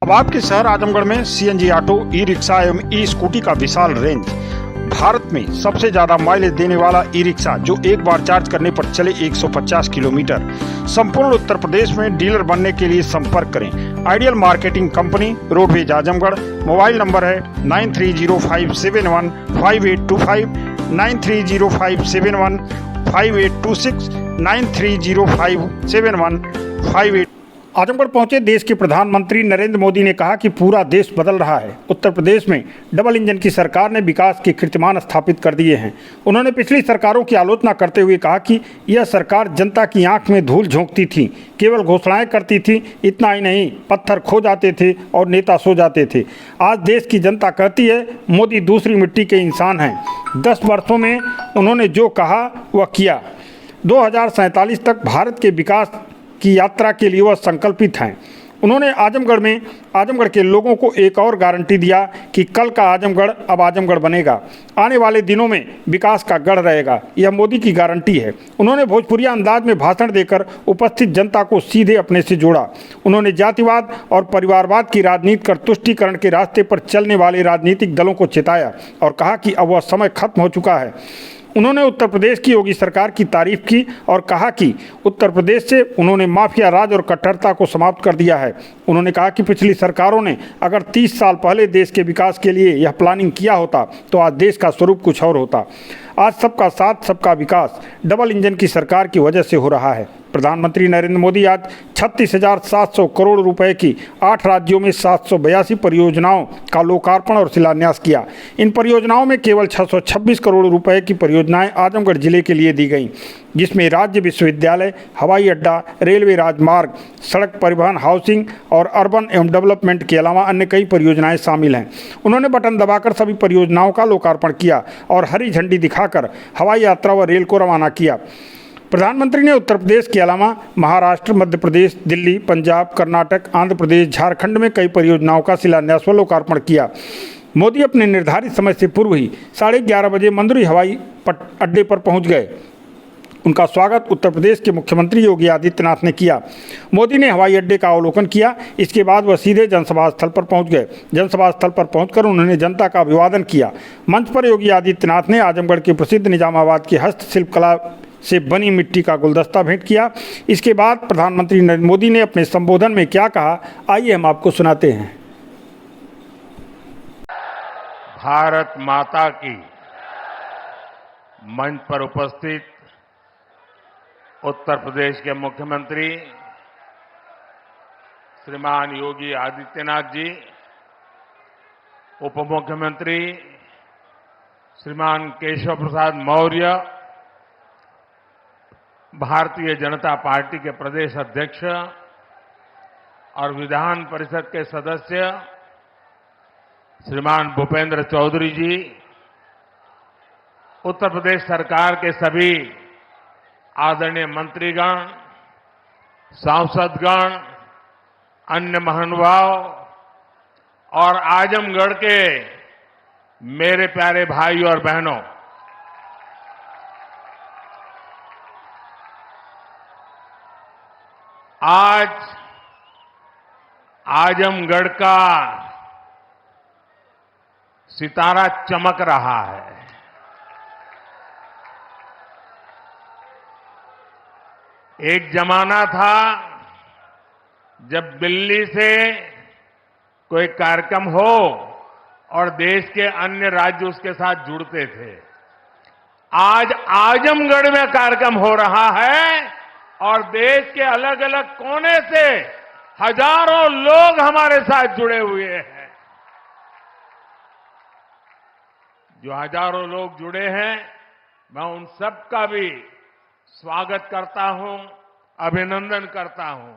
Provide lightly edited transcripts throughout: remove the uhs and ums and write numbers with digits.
अब आपके शहर आजमगढ़ में सीएनजी ऑटो, ई रिक्शा एवं ई स्कूटी का विशाल रेंज। भारत में सबसे ज्यादा माइलेज देने वाला ई रिक्शा जो एक बार चार्ज करने पर चले 150 किलोमीटर। संपूर्ण उत्तर प्रदेश में डीलर बनने के लिए संपर्क करें ideal marketing company, roadways Azamgarh. Mobile number है 9305715825, 9305715826, 93057158। आजमगढ़ पहुंचे देश के प्रधानमंत्री नरेंद्र मोदी ने कहा कि पूरा देश बदल रहा है। उत्तर प्रदेश में डबल इंजन की सरकार ने विकास के कीर्तिमान स्थापित कर दिए हैं। उन्होंने पिछली सरकारों की आलोचना करते हुए कहा कि यह सरकार जनता की आंख में धूल झोंकती थी, केवल घोषणाएं करती थी। इतना ही नहीं, पत्थर खो जाते थे और नेता सो जाते थे। आज देश की जनता कहती है मोदी दूसरी मिट्टी के इंसान हैं। 10 वर्षों में उन्होंने जो कहा वह किया। 2047 तक भारत के विकास की यात्रा के लिए वह संकल्पित हैं। उन्होंने आजमगढ़ के लोगों को एक और गारंटी दिया कि कल का आजमगढ़ अब आजमगढ़ बनेगा। आने वाले दिनों में विकास का गढ़ रहेगा, यह मोदी की गारंटी है। उन्होंने भोजपुरिया अंदाज में भाषण देकर उपस्थित जनता को सीधे अपने से जोड़ा। उन्होंने जातिवाद और परिवारवाद की राजनीति कर तुष्टीकरण के रास्ते पर चलने वाले राजनीतिक दलों को चेताया और कहा कि अब वह समय खत्म हो चुका है। उन्होंने उत्तर प्रदेश की योगी सरकार की तारीफ की और कहा कि उत्तर प्रदेश से उन्होंने माफिया राज और कट्टरता को समाप्त कर दिया है। उन्होंने कहा कि पिछली सरकारों ने अगर 30 साल पहले देश के विकास के लिए यह प्लानिंग किया होता तो आज देश का स्वरूप कुछ और होता। आज सबका साथ, सबका विकास डबल इंजन की सरकार की वजह से हो रहा है। प्रधानमंत्री नरेंद्र मोदी आज 36,700 करोड़ रुपए की 8 राज्यों में 782 परियोजनाओं का लोकार्पण और शिलान्यास किया। इन परियोजनाओं में केवल 626 करोड़ रुपए की परियोजनाएं आजमगढ़ जिले के लिए दी गईं, जिसमें राज्य विश्वविद्यालय, हवाई अड्डा, रेलवे राजमार्ग, सड़क परिवहन, हाउसिंग और अर्बन एवं डेवलपमेंट के अलावा अन्य कई परियोजनाएं शामिल हैं। उन्होंने बटन दबाकर सभी परियोजनाओं का लोकार्पण किया और हरी झंडी दिखाकर हवाई यात्रा व रेल को रवाना किया। प्रधानमंत्री ने उत्तर प्रदेश के अलावा महाराष्ट्र, मध्य प्रदेश, दिल्ली, पंजाब, कर्नाटक, आंध्र प्रदेश, झारखंड में कई परियोजनाओं का शिलान्यास व लोकार्पण किया। मोदी अपने निर्धारित समय से पूर्व ही 11:30 बजे मंदुरी हवाई अड्डे पर पहुंच गए। उनका स्वागत उत्तर प्रदेश के मुख्यमंत्री योगी आदित्यनाथ ने किया। मोदी ने हवाई अड्डे का अवलोकन किया। इसके बाद वह सीधे जनसभा स्थल पर पहुंच गए। जनसभा स्थल पर पहुंचकर उन्होंने जनता का अभिवादन किया। मंच पर योगी आदित्यनाथ ने आजमगढ़ के प्रसिद्ध निजामाबाद की हस्तशिल्प कला से बनी मिट्टी का गुलदस्ता भेंट किया। इसके बाद प्रधानमंत्री नरेंद्र मोदी ने अपने संबोधन में क्या कहा, आइए हम आपको सुनाते हैं। भारत माता की मंच पर उपस्थित उत्तर प्रदेश के मुख्यमंत्री श्रीमान योगी आदित्यनाथ जी, उप मुख्यमंत्री श्रीमान केशव प्रसाद मौर्य, भारतीय जनता पार्टी के प्रदेश अध्यक्ष और विधान परिषद के सदस्य श्रीमान भूपेंद्र चौधरी जी, उत्तर प्रदेश सरकार के सभी आदरणीय मंत्रीगण, सांसदगण, अन्य महानुभाव और आजमगढ़ के मेरे प्यारे भाई और बहनों, आज आजमगढ़ का सितारा चमक रहा है। एक जमाना था जब दिल्ली से कोई कार्यक्रम हो और देश के अन्य राज्य उसके साथ जुड़ते थे। आज आजमगढ़ में कार्यक्रम हो रहा है और देश के अलग अलग कोने से हजारों लोग हमारे साथ जुड़े हुए हैं। जो हजारों लोग जुड़े हैं, मैं उन सबका भी स्वागत करता हूं, अभिनंदन करता हूं।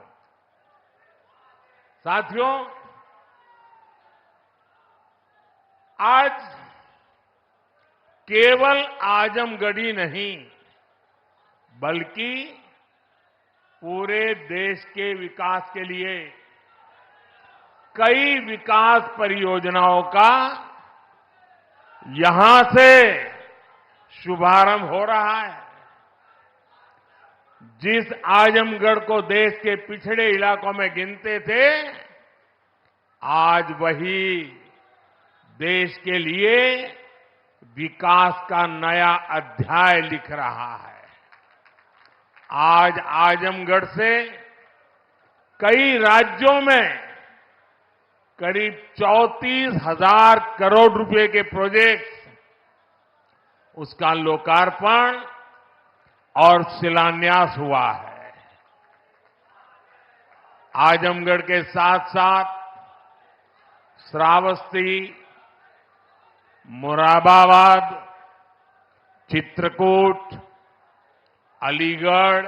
साथियों, आज केवल आजमगढ़ी नहीं बल्कि पूरे देश के विकास के लिए कई विकास परियोजनाओं का यहां से शुभारंभ हो रहा है। जिस आजमगढ़ को देश के पिछड़े इलाकों में गिनते थे, आज वही देश के लिए विकास का नया अध्याय लिख रहा है। आज आजमगढ़ से कई राज्यों में करीब 34,000 करोड़ रुपए के प्रोजेक्ट्स, उसका लोकार्पण और शिलान्यास हुआ है। आजमगढ़ के साथ साथ श्रावस्ती, मुरादाबाद, चित्रकूट, अलीगढ़,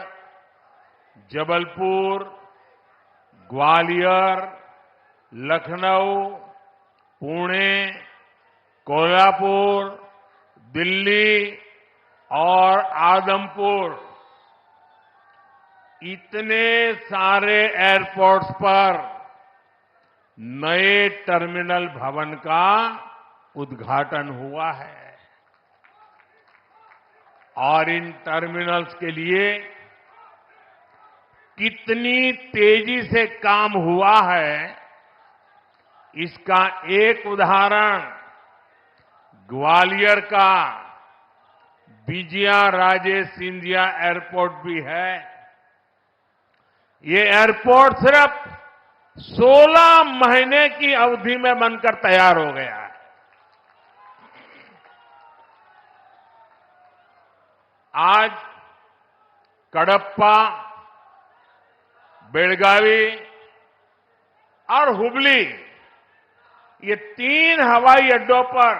जबलपुर, ग्वालियर, लखनऊ, पुणे, कोल्हापुर, दिल्ली और आदमपुर, इतने सारे एयरपोर्ट्स पर नए टर्मिनल भवन का उद्घाटन हुआ है। और इन टर्मिनल्स के लिए कितनी तेजी से काम हुआ है, इसका एक उदाहरण ग्वालियर का विजया राजे सिंधिया एयरपोर्ट भी है। ये एयरपोर्ट सिर्फ 16 महीने की अवधि में बनकर तैयार हो गया है। आज कडप्पा, बेलगावी और हुबली, ये 3 हवाई अड्डों पर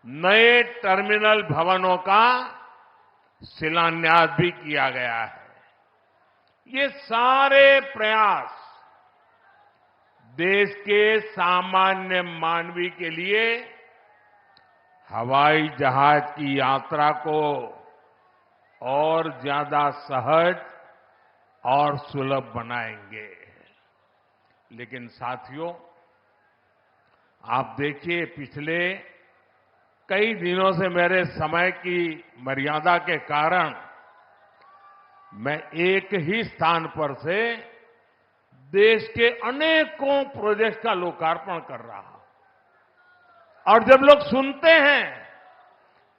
नए टर्मिनल भवनों का शिलान्यास भी किया गया है। ये सारे प्रयास देश के सामान्य मानवी के लिए हवाई जहाज की यात्रा को और ज्यादा सहज और सुलभ बनाएंगे। लेकिन साथियों, आप देखिए, पिछले कई दिनों से मेरे समय की मर्यादा के कारण मैं एक ही स्थान पर से देश के अनेकों प्रोजेक्ट का लोकार्पण कर रहा हूं। और जब लोग सुनते हैं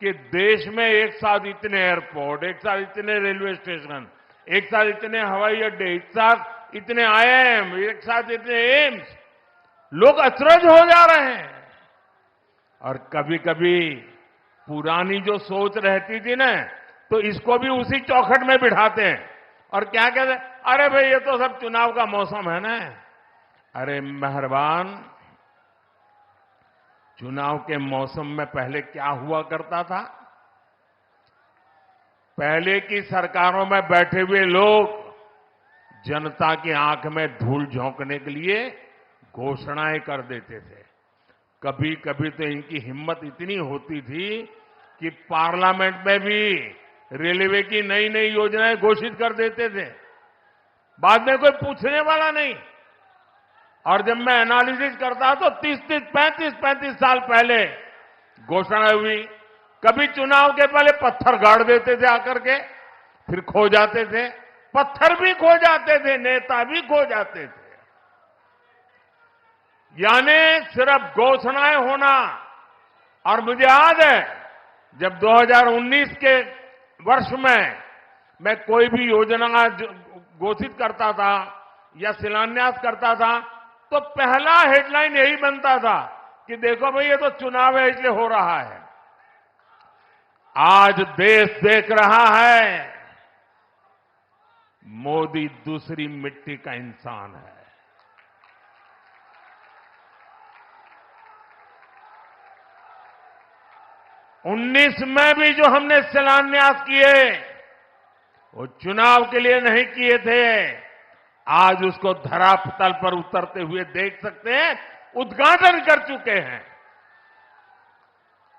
कि देश में एक साथ इतने एयरपोर्ट, एक साथ इतने रेलवे स्टेशन, एक साथ इतने हवाई अड्डे, एक साथ इतने आईआईएम, एक साथ इतने एम्स, लोग अचरज हो जा रहे हैं। और कभी कभी पुरानी जो सोच रहती थी ना, तो इसको भी उसी चौखट में बिठाते हैं और क्या कहते हैं, अरे भाई ये तो सब चुनाव का मौसम है ना। अरे मेहरबान, चुनाव के मौसम में पहले क्या हुआ करता था? पहले की सरकारों में बैठे हुए लोग जनता की आंख में धूल झोंकने के लिए घोषणाएं कर देते थे। कभी कभी तो इनकी हिम्मत इतनी होती थी कि पार्लियामेंट में भी रेलवे की नई नई योजनाएं घोषित कर देते थे, बाद में कोई पूछने वाला नहीं। और जब मैं एनालिसिस करता तो 35 साल पहले घोषणा हुई। कभी चुनाव के पहले पत्थर गाड़ देते थे आकर के, फिर खो जाते थे, पत्थर भी खो जाते थे, नेता भी खो जाते थे। यानी सिर्फ घोषणाएं होना। और मुझे याद है जब 2019 के वर्ष में मैं कोई भी योजना घोषित करता था या शिलान्यास करता था, तो पहला हेडलाइन यही बनता था कि देखो भाई ये तो चुनाव है इसलिए हो रहा है। आज देश देख रहा है मोदी दूसरी मिट्टी का इंसान है। उन्नीस में भी जो हमने शिलान्यास किए वो चुनाव के लिए नहीं किए थे। आज उसको धरातल पर उतरते हुए देख सकते हैं, उद्घाटन कर चुके हैं।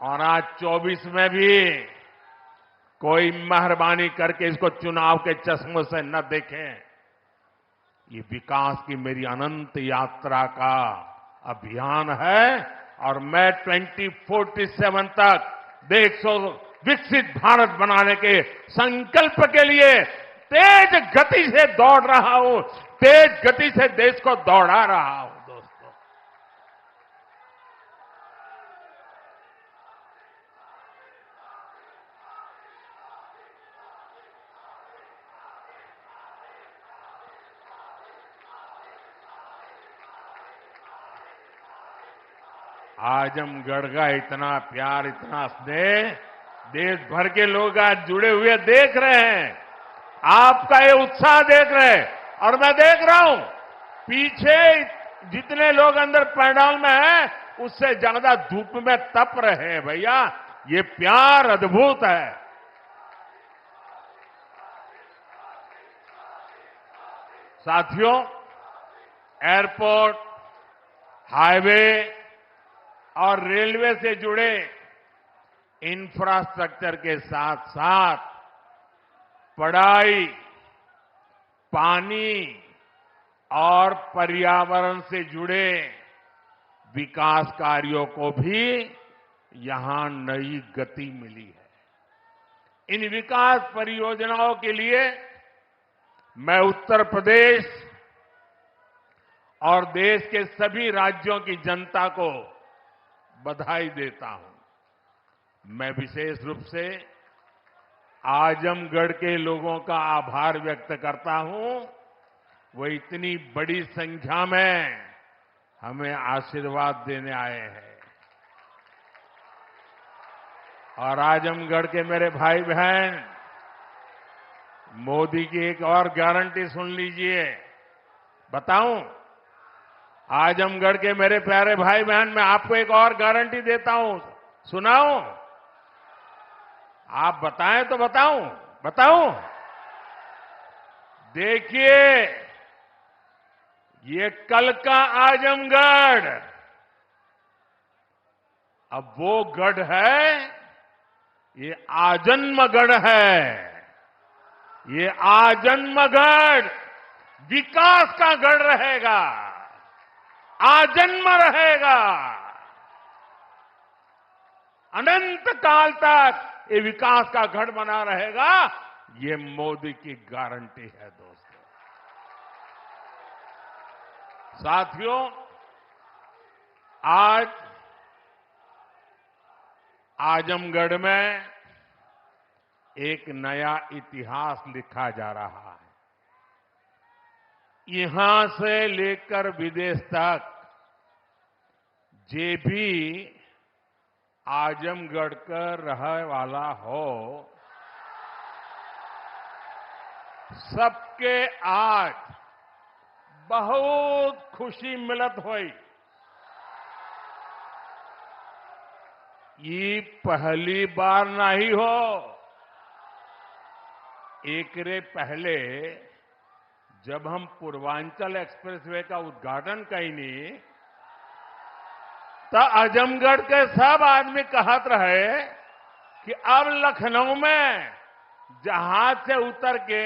और आज 24 में भी कोई मेहरबानी करके इसको चुनाव के चश्मों से न देखें। ये विकास की मेरी अनंत यात्रा का अभियान है और मैं 2047 तक देश को विकसित भारत बनाने के संकल्प के लिए तेज गति से दौड़ रहा हूं, तेज गति से देश को दौड़ा रहा हूं। दोस्तों, आजमगढ़ का इतना प्यार, इतना स्नेह देश भर के लोग आज जुड़े हुए देख रहे हैं। आपका ये उत्साह देख रहे हैं और मैं देख रहा हूं पीछे जितने लोग अंदर पंडाल में हैं उससे ज्यादा धूप में तप रहे हैं। भैया ये प्यार अद्भुत है। साथियों, एयरपोर्ट, हाईवे और रेलवे से जुड़े इंफ्रास्ट्रक्चर के साथ साथ पढ़ाई, पानी और पर्यावरण से जुड़े विकास कार्यों को भी यहां नई गति मिली है। इन विकास परियोजनाओं के लिए मैं उत्तर प्रदेश और देश के सभी राज्यों की जनता को बधाई देता हूं। मैं विशेष रूप से आजमगढ़ के लोगों का आभार व्यक्त करता हूं। वो इतनी बड़ी संख्या में हमें आशीर्वाद देने आए हैं। और आजमगढ़ के मेरे भाई बहन, मोदी की एक और गारंटी सुन लीजिए। बताऊं, आजमगढ़ के मेरे प्यारे भाई बहन, मैं आपको एक और गारंटी देता हूं, सुनाऊं? आप बताएं तो बताऊं? देखिए, ये कल का आजमगढ़ अब वो गढ़ है, ये आजन्मगढ़ है। ये आजन्मगढ़ विकास का गढ़ रहेगा, आजन्म रहेगा। अनंत काल तक ये विकास का गढ़ बना रहेगा। ये मोदी की गारंटी है दोस्तों। साथियों, आज आजमगढ़ में एक नया इतिहास लिखा जा रहा है। यहां से लेकर विदेश तक जे भी आजमगढ़ का रहने वाला हो, सबके आज बहुत खुशी मिलत हुई। ये पहली बार नहीं हो। एकरे पहले जब हम पूर्वांचल एक्सप्रेसवे का उद्घाटन कईनी तो आजमगढ़ के सब आदमी कहत रहे कि अब लखनऊ में जहाज से उतर के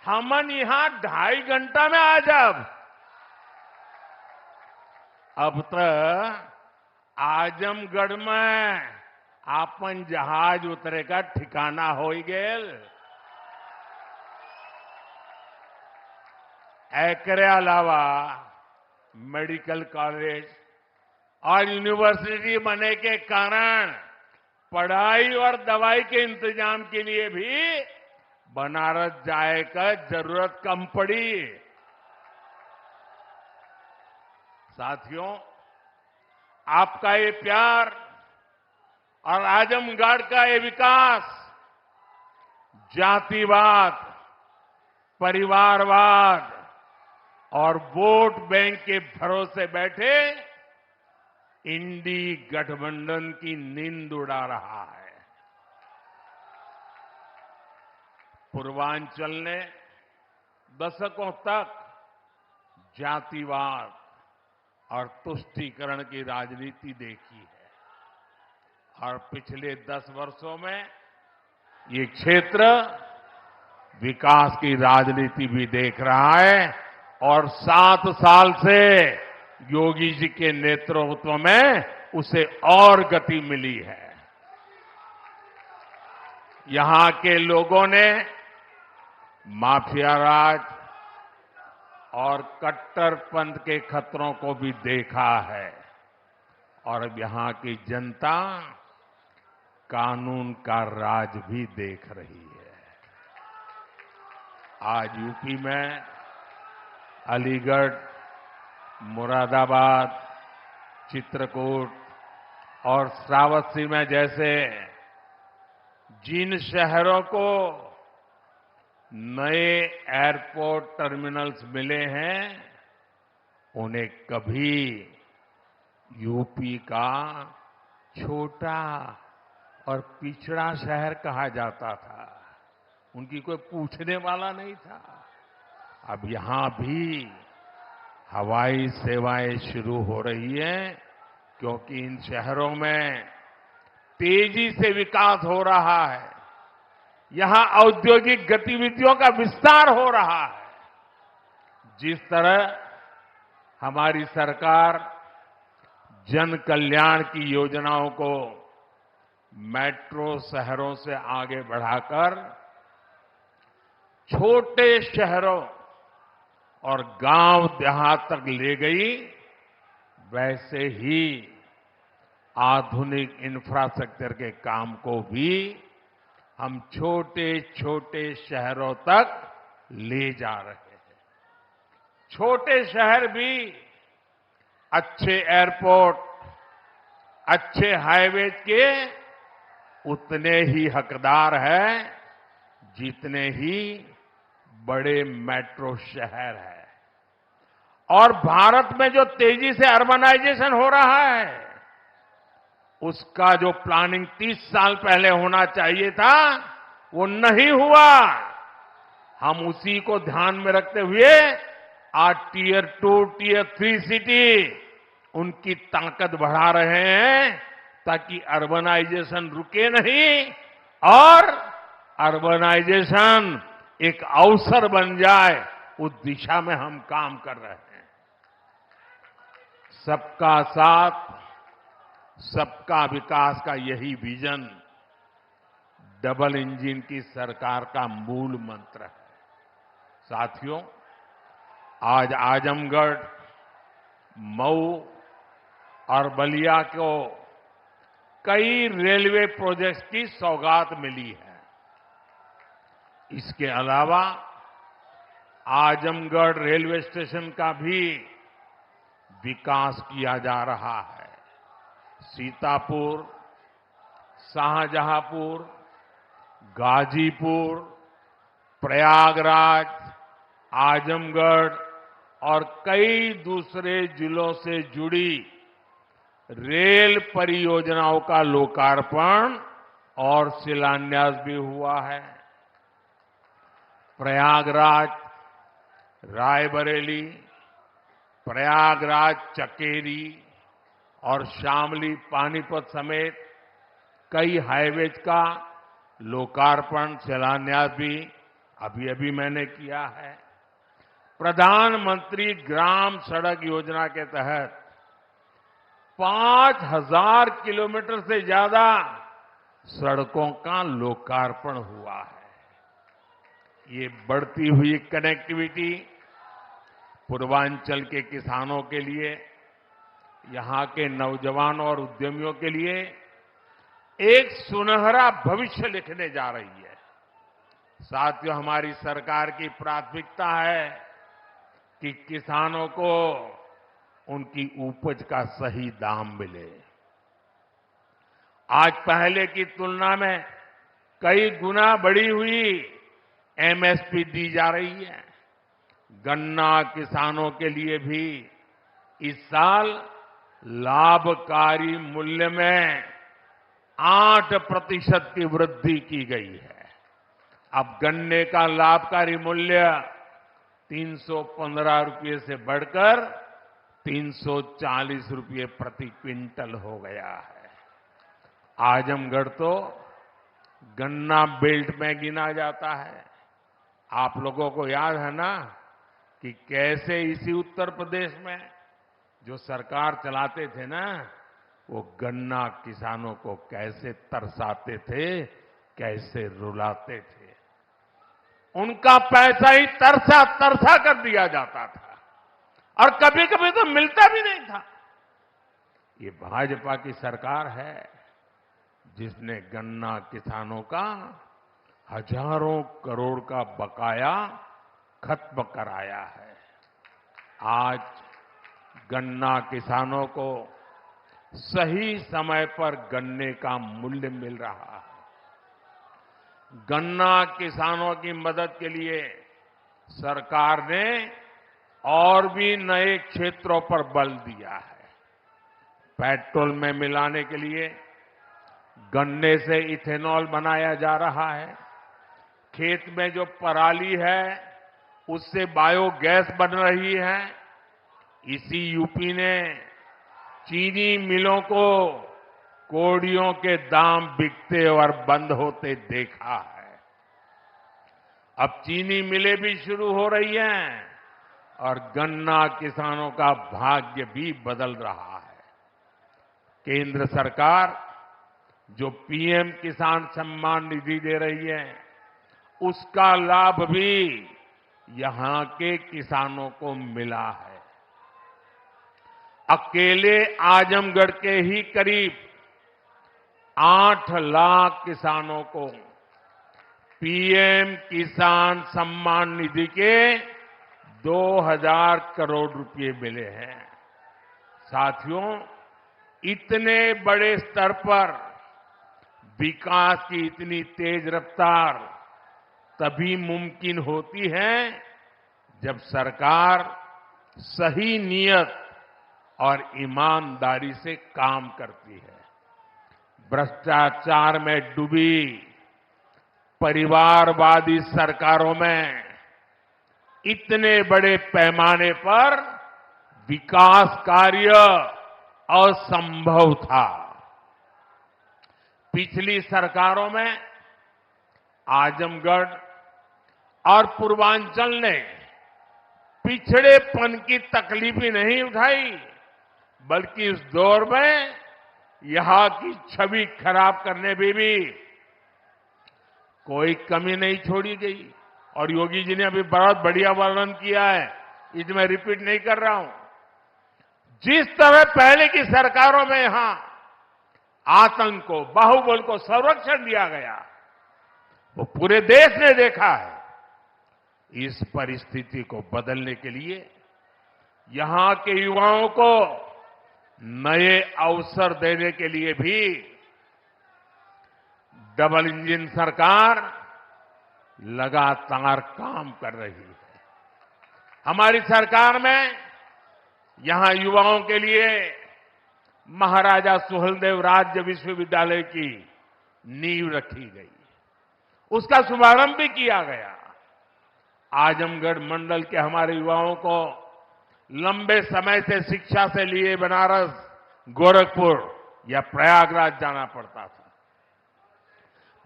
हमन यहां 2.5 घंटा में आ जाब। अब तो आजमगढ़ में आपन जहाज उतरे का ठिकाना हो गेल। एकरे अलावा मेडिकल कॉलेज और यूनिवर्सिटी बने के कारण पढ़ाई और दवाई के इंतजाम के लिए भी बनारस जाए का जरूरत कम पड़ी। साथियों, आपका ये प्यार और आजमगढ़ का ये विकास जातिवाद, परिवारवाद और वोट बैंक के भरोसे बैठे इंडी गठबंधन की नींद उड़ा रहा है। पूर्वांचल ने दशकों तक जातिवाद और तुष्टीकरण की राजनीति देखी है और पिछले 10 वर्षों में ये क्षेत्र विकास की राजनीति भी देख रहा है और 7 साल से योगी जी के नेतृत्व में उसे और गति मिली है। यहां के लोगों ने माफिया राज और कट्टरपंथ के खतरों को भी देखा है और अब यहां की जनता कानून का राज भी देख रही है। आज यूपी में अलीगढ़, मुरादाबाद, चित्रकूट, और श्रावस्ती में जैसे जिन शहरों को नए एयरपोर्ट टर्मिनल्स मिले हैं, उन्हें कभी यूपी का छोटा और पिछड़ा शहर कहा जाता था। उनकी कोई पूछने वाला नहीं था। अब यहां भी हवाई सेवाएं शुरू हो रही हैं, क्योंकि इन शहरों में तेजी से विकास हो रहा है। यहां औद्योगिक गतिविधियों का विस्तार हो रहा है। जिस तरह हमारी सरकार जन कल्याण की योजनाओं को मेट्रो शहरों से आगे बढ़ाकर छोटे शहरों और गांव देहात तक ले गई, वैसे ही आधुनिक इंफ्रास्ट्रक्चर के काम को भी हम छोटे छोटे शहरों तक ले जा रहे हैं। छोटे शहर भी अच्छे एयरपोर्ट, अच्छे हाईवे के उतने ही हकदार हैं जितने ही बड़े मेट्रो शहर हैं। और भारत में जो तेजी से अर्बनाइजेशन हो रहा है, उसका जो प्लानिंग 30 साल पहले होना चाहिए था, वो नहीं हुआ। हम उसी को ध्यान में रखते हुए आज टियर 2, टियर 3 सिटी उनकी ताकत बढ़ा रहे हैं, ताकि अर्बनाइजेशन रुके नहीं और अर्बनाइजेशन एक अवसर बन जाए, उस दिशा में हम काम कर रहे हैं। सबका साथ, सबका विकास का यही विजन डबल इंजन की सरकार का मूल मंत्र है। साथियों, आज आजमगढ़, मऊ और बलिया को कई रेलवे प्रोजेक्ट्स की सौगात मिली है। इसके अलावा आजमगढ़ रेलवे स्टेशन का भी विकास किया जा रहा है। सीतापुर, शाहजहांपुर, गाजीपुर, प्रयागराज, आजमगढ़ और कई दूसरे जिलों से जुड़ी रेल परियोजनाओं का लोकार्पण और शिलान्यास भी हुआ है। प्रयागराज रायबरेली, प्रयागराज चकेरी और शामली पानीपत समेत कई हाईवेज का लोकार्पण, शिलान्यास भी अभी अभी मैंने किया है। प्रधानमंत्री ग्राम सड़क योजना के तहत 5000 किलोमीटर से ज्यादा सड़कों का लोकार्पण हुआ है। ये बढ़ती हुई कनेक्टिविटी पूर्वांचल के किसानों के लिए, यहां के नौजवानों और उद्यमियों के लिए एक सुनहरा भविष्य लिखने जा रही है। साथियों, हमारी सरकार की प्राथमिकता है कि किसानों को उनकी उपज का सही दाम मिले। आज पहले की तुलना में कई गुना बढ़ी हुई एमएसपी दी जा रही है। गन्ना किसानों के लिए भी इस साल लाभकारी मूल्य में 8% की वृद्धि की गई है। अब गन्ने का लाभकारी मूल्य 315 रुपये से बढ़कर 340 रुपये प्रति क्विंटल हो गया है। आजमगढ़ तो गन्ना बेल्ट में गिना जाता है। आप लोगों को याद है ना कि कैसे इसी उत्तर प्रदेश में जो सरकार चलाते थे ना, वो गन्ना किसानों को कैसे तरसाते थे, कैसे रुलाते थे। उनका पैसा ही तरसा तरसा कर दिया जाता था और कभी कभी तो मिलता भी नहीं था। ये भाजपा की सरकार है जिसने गन्ना किसानों का हजारों करोड़ का बकाया खत्म कराया है। आज गन्ना किसानों को सही समय पर गन्ने का मूल्य मिल रहा है। गन्ना किसानों की मदद के लिए सरकार ने और भी नए क्षेत्रों पर बल दिया है। पेट्रोल में मिलाने के लिए गन्ने से इथेनॉल बनाया जा रहा है। खेत में जो पराली है उससे बायोगैस बन रही है। इसी यूपी ने चीनी मिलों को कोड़ियों के दाम बिकते और बंद होते देखा है। अब चीनी मिलें भी शुरू हो रही हैं और गन्ना किसानों का भाग्य भी बदल रहा है। केंद्र सरकार जो पीएम किसान सम्मान निधि दे रही है, उसका लाभ भी यहां के किसानों को मिला है। अकेले आजमगढ़ के ही करीब 8 लाख किसानों को पीएम किसान सम्मान निधि के 2000 करोड़ रुपए मिले हैं। साथियों, इतने बड़े स्तर पर विकास की इतनी तेज रफ्तार तभी मुमकिन होती है जब सरकार सही नीयत और ईमानदारी से काम करती है। भ्रष्टाचार में डूबी परिवारवादी सरकारों में इतने बड़े पैमाने पर विकास कार्य असंभव था। पिछली सरकारों में आजमगढ़ और पूर्वांचल ने पिछड़ेपन की तकलीफ ही नहीं उठाई, बल्कि उस दौर में यहां की छवि खराब करने में भी कोई कमी नहीं छोड़ी गई। और योगी जी ने अभी बहुत बढ़िया वर्णन किया है, इसमें मैं रिपीट नहीं कर रहा हूं। जिस तरह पहले की सरकारों में यहां आतंक को, बाहुबल को संरक्षण दिया गया, वो पूरे देश ने देखा है। इस परिस्थिति को बदलने के लिए यहां के युवाओं को नए अवसर देने के लिए भी डबल इंजन सरकार लगातार काम कर रही है। हमारी सरकार में यहां युवाओं के लिए महाराजा सुहेलदेव राज्य विश्वविद्यालय की नींव रखी गई, उसका शुभारंभ भी किया गया। आजमगढ़ मंडल के हमारे युवाओं को लंबे समय से शिक्षा से लिए बनारस, गोरखपुर या प्रयागराज जाना पड़ता था।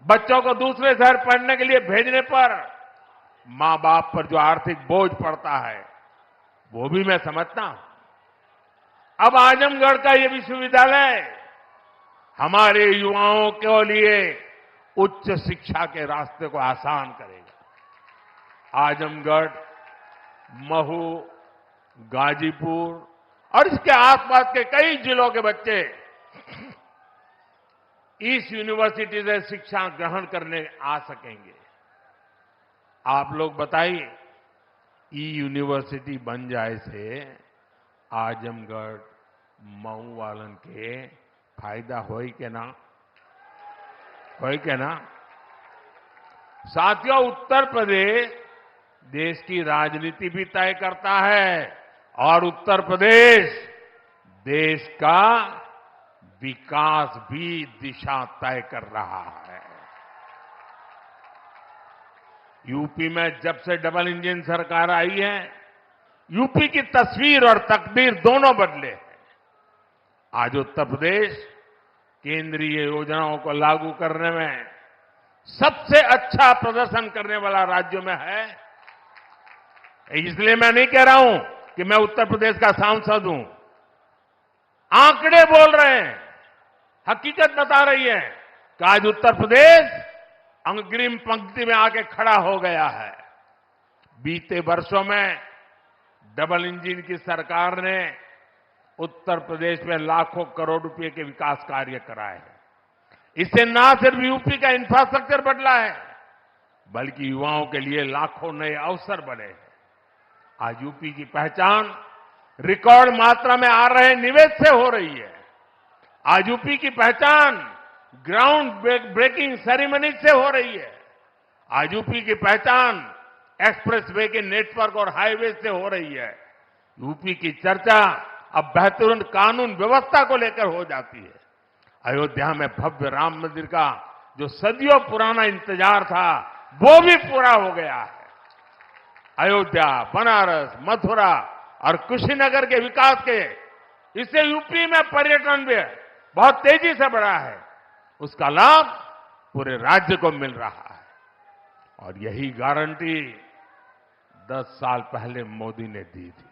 बच्चों को दूसरे शहर पढ़ने के लिए भेजने पर मां बाप पर जो आर्थिक बोझ पड़ता है, वो भी मैं समझता हूं। अब आजमगढ़ का ये विश्वविद्यालय हमारे युवाओं के लिए उच्च शिक्षा के रास्ते को आसान करेगा। आजमगढ़, महू, गाजीपुर और इसके आसपास के कई जिलों के बच्चे इस यूनिवर्सिटी से शिक्षा ग्रहण करने आ सकेंगे। आप लोग बताइए, ई यूनिवर्सिटी बन जाए से आजमगढ़, मऊ वालन के फायदा होई के ना? होई के ना? साथियों, उत्तर प्रदेश देश की राजनीति भी तय करता है और उत्तर प्रदेश देश का विकास भी दिशा तय कर रहा है। यूपी में जब से डबल इंजन सरकार आई है, यूपी की तस्वीर और तकदीर दोनों बदले हैं। आज उत्तर प्रदेश केंद्रीय योजनाओं को लागू करने में सबसे अच्छा प्रदर्शन करने वाला राज्यों में है। इसलिए मैं नहीं कह रहा हूं कि मैं उत्तर प्रदेश का सांसद हूं। आंकड़े बोल रहे हैं, हकीकत बता रही है कि आज उत्तर प्रदेश अग्रिम पंक्ति में आके खड़ा हो गया है। बीते वर्षों में डबल इंजन की सरकार ने उत्तर प्रदेश में लाखों करोड़ रुपए के विकास कार्य कराए हैं। इससे न सिर्फ यूपी का इंफ्रास्ट्रक्चर बदला है, बल्कि युवाओं के लिए लाखों नए अवसर बने हैं। आज यूपी की पहचान रिकॉर्ड मात्रा में आ रहे निवेश से हो रही है। आज यूपी की पहचान ग्राउंड ब्रेकिंग सेरेमनी से हो रही है। आज यूपी की पहचान एक्सप्रेसवे के नेटवर्क और हाईवे से हो रही है। यूपी की चर्चा अब बेहतरीन कानून व्यवस्था को लेकर हो जाती है। अयोध्या में भव्य राम मंदिर का जो सदियों पुराना इंतजार था वो भी पूरा हो गया है। अयोध्या, बनारस, मथुरा और कुशीनगर के विकास के इससे यूपी में पर्यटन भी बहुत तेजी से बढ़ा है। उसका लाभ पूरे राज्य को मिल रहा है और यही गारंटी 10 साल पहले मोदी ने दी थी।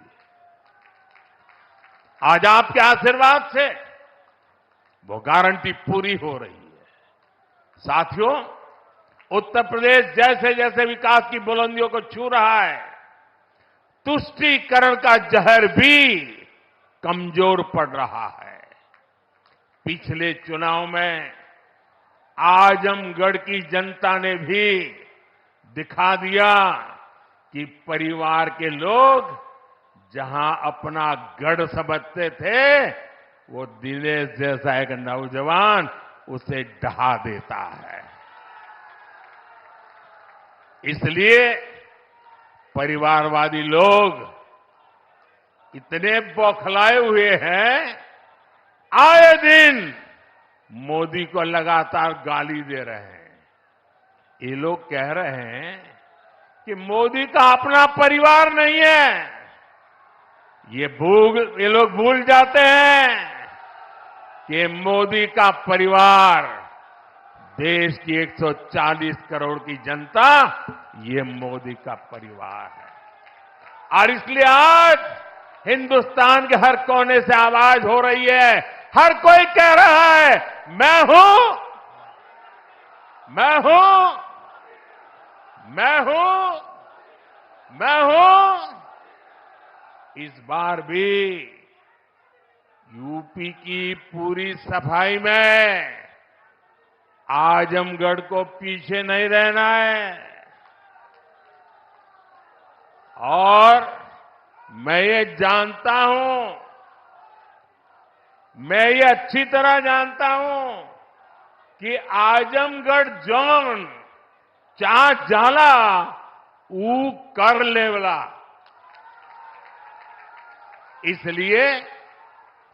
आज आपके आशीर्वाद से वो गारंटी पूरी हो रही है। साथियों, उत्तर प्रदेश जैसे जैसे विकास की बुलंदियों को छू रहा है, तुष्टीकरण का जहर भी कमजोर पड़ रहा है। पिछले चुनाव में आजमगढ़ की जनता ने भी दिखा दिया कि परिवार के लोग जहां अपना गढ़ समझते थे, वो दिनेश जैसा एक नौजवान उसे ढहा देता है। इसलिए परिवारवादी लोग इतने बौखलाए हुए हैं, आए दिन मोदी को लगातार गाली दे रहे हैं। ये लोग कह रहे हैं कि मोदी का अपना परिवार नहीं है। ये लोग भूल जाते हैं कि मोदी का परिवार देश की 140 करोड़ की जनता, ये मोदी का परिवार है। और इसलिए आज हिंदुस्तान के हर कोने से आवाज हो रही है, हर कोई कह रहा है मैं हूं, मैं हूं, मैं हूं, मैं हूं। इस बार भी यूपी की पूरी सफाई में आजमगढ़ को पीछे नहीं रहना है। और मैं ये जानता हूं, मैं ये अच्छी तरह जानता हूं कि आजमगढ़ जोन चा जाला ऊ कर लेवला। इसलिए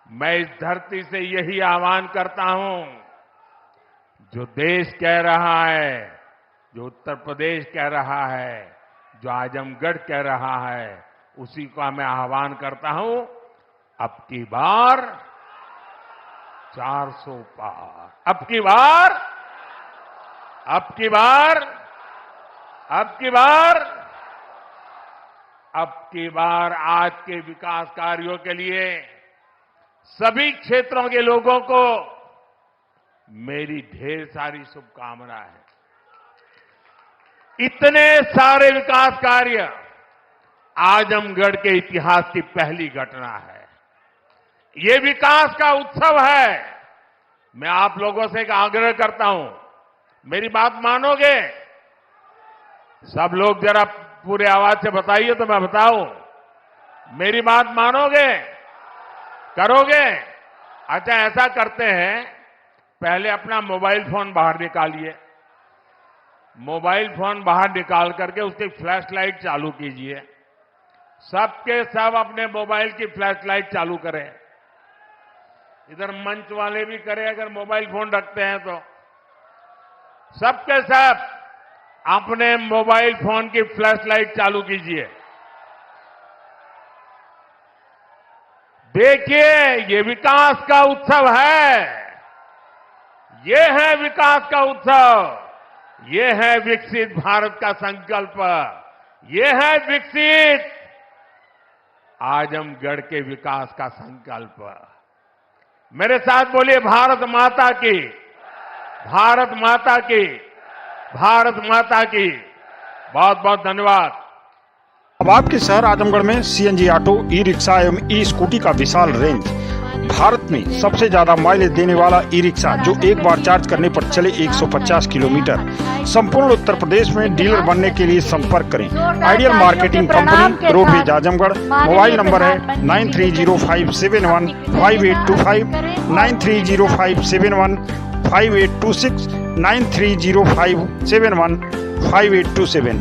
मैं इस धरती से यही आह्वान करता हूं, जो देश कह रहा है, जो उत्तर प्रदेश कह रहा है, जो आजमगढ़ कह रहा है, उसी का मैं आह्वान करता हूं, अब की बार 400 पार, अब की बार, अब की बार, अब की बार, अब की बार आज के विकास कार्यों के लिए सभी क्षेत्रों के लोगों को मेरी ढेर सारी शुभकामनाएं हैं। इतने सारे विकास कार्य आजमगढ़ के इतिहास की पहली घटना है। ये विकास का उत्सव है। मैं आप लोगों से एक आग्रह करता हूं, मेरी बात मानोगे? सब लोग जरा पूरे आवाज से बताइए तो मैं बताऊं। मेरी बात मानोगे? करोगे? अच्छा, ऐसा करते हैं, पहले अपना मोबाइल फोन बाहर निकालिए। मोबाइल फोन बाहर निकाल करके उसकी फ्लैश लाइट चालू कीजिए। सबके सब अपने मोबाइल की फ्लैश लाइट चालू करें। इधर मंच वाले भी करें अगर मोबाइल फोन रखते हैं तो। सबके सब अपने मोबाइल फोन की फ्लैश लाइट चालू कीजिए। देखिए, ये विकास का उत्सव है। ये है विकास का उत्सव। ये है विकसित भारत का संकल्प। ये है विकसित आजमगढ़ के विकास का संकल्प। मेरे साथ बोलिए, भारत माता की, भारत माता की, भारत माता की। बहुत बहुत धन्यवाद। अब आपके शहर आजमगढ़ में सीएनजी ऑटो, ई रिक्शा एवं ई स्कूटी का विशाल रेंज। भारत में सबसे ज्यादा माइलेज देने वाला ई रिक्शा जो एक बार चार्ज करने पर चले 150 किलोमीटर। संपूर्ण उत्तर प्रदेश में डीलर बनने के लिए संपर्क करें। Ideal marketing company, roadways Azamgarh. Mobile number है 9305715825, 9305715826, 9305715827।